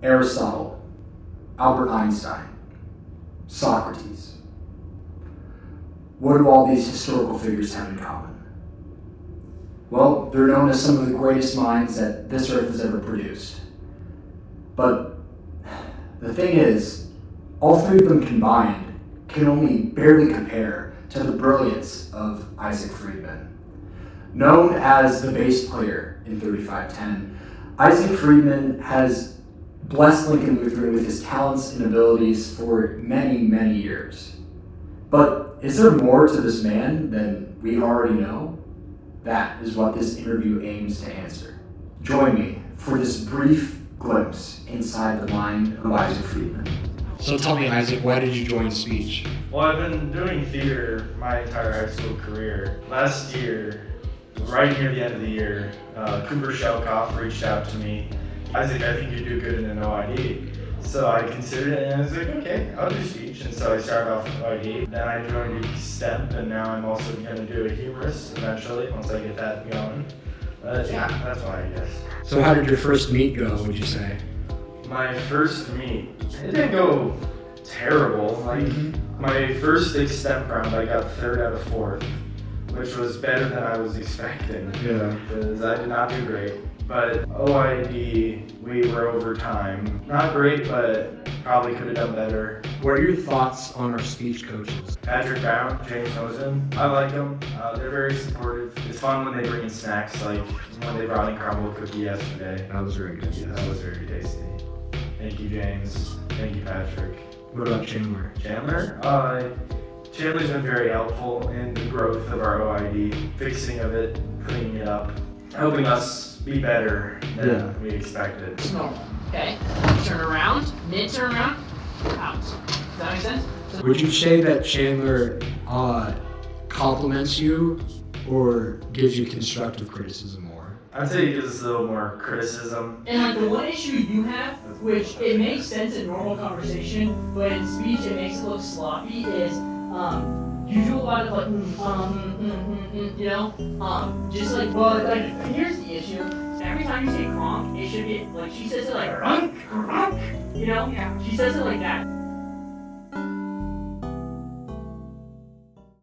Aristotle, Albert Einstein, Socrates. What do all these historical figures have in common? Well, they're known as some of the greatest minds that this earth has ever produced. But the thing is, all three of them combined can only barely compare to the brilliance of Isaac Friedman. Known as the bass player in 3510, Isaac Friedman has blessed Lincoln Lutheran with his talents and abilities for many, many years. But is there more to this man than we already know? That is what this interview aims to answer. Join me for this brief glimpse inside the mind of Isaac Friedman. So tell me, Isaac, why did you join speech? Well, I've been doing theater my entire high school career. Last year, right near the end of the year, Cooper Shelkoff reached out to me. Isaac, I think you do good in an OID. So I considered it and I was like, okay, I'll do speech. And so I started off with OID. Then I joined STEP, and now I'm also going to do a humorous eventually once I get that going. Yeah, that's why I guess. So how did your first meet go, would you say? My first meet, it didn't go terrible. Like my first extemp round, I got 3rd out of 4th, which was better than I was expecting. Yeah. Because I did not do great. But OID, we were over time. Not great, but probably could have done better. What are your thoughts on our speech coaches? Patrick Brown, James Mosen, I like them. They're very supportive. It's fun when they bring in snacks, like when they brought in crumble cookie yesterday. That was very good. Yeah, that was very tasty. Thank you, James. Thank you, Patrick. What about Chandler? Chandler's been very helpful in the growth of our OID, fixing of it, cleaning it up, helping us be better than we expected. It's normal. Okay. Turn around, mid-turn around, out. Does that make sense? Would you say that Chandler compliments you or gives you constructive criticism more? I'd say he gives us a little more criticism. And like the one issue you have, which it makes sense in normal conversation, but in speech it makes it look sloppy, is you do a lot of like, you know, just like, well, like, here's the issue. Every time you say cronk, it should be, like, she says it like, runk, you know? Yeah. She says it like that.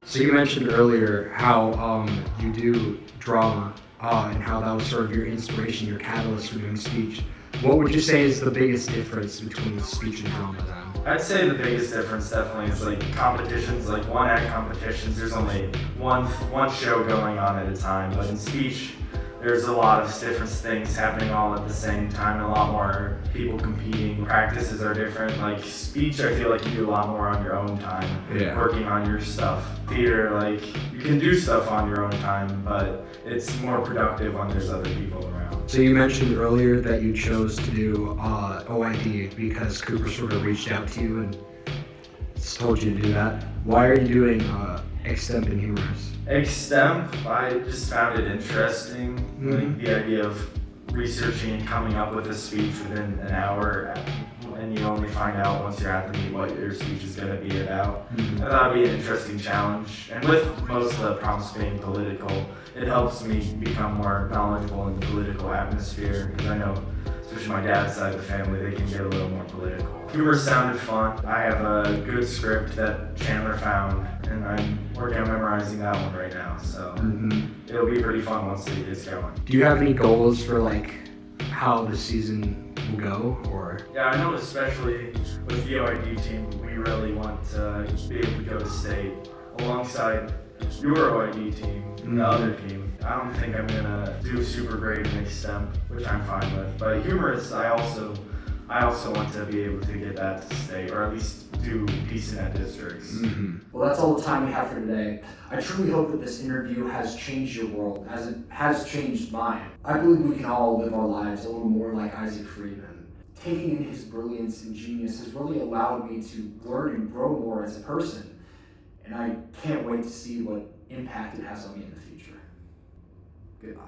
So you mentioned earlier how you do drama and how that was sort of your inspiration, your catalyst for doing speech. What would you say is the biggest difference between speech and drama then? I'd say the biggest difference definitely is like competitions, like one act competitions. There's only one show going on at a time, but in speech, there's a lot of different things happening all at the same time, a lot more people competing. Practices are different. Like speech, I feel like you do a lot more on your own time, working on your stuff. Theater, like you can do stuff on your own time, but it's more productive when there's other people around. So you mentioned earlier that you chose to do OID because Cooper sort of reached out to you and told you to do that. Why are you doing extemp and humorous? Extemp, I just found it interesting, like the idea of researching and coming up with a speech within an hour, and you only find out once you're at the meet what your speech is going to be about. I thought it'd be an interesting challenge, and with most of the prompts being political, it helps me become more knowledgeable in the political atmosphere, because I know, especially my dad's side of the family, they can get a little more political. Humor sounded fun. I have a good script that Chandler found, and I'm working on memorizing that one right now, so it'll be pretty fun once it gets going. Do you have any goals for like how the season will go, or? Yeah, I know especially with the OID team, we really want to be able to go to state alongside your OID team, the other team. I don't think I'm gonna do super great in extemp, which I'm fine with, but humorous, I also want to be able to get that to state, or at least do decent at districts. Well, that's all the time we have for today. I truly hope that this interview has changed your world, as it has changed mine. I believe we can all live our lives a little more like Isaac Friedman. Taking in his brilliance and genius has really allowed me to learn and grow more as a person, and I can't wait to see what impact it has on me in the future. Goodbye.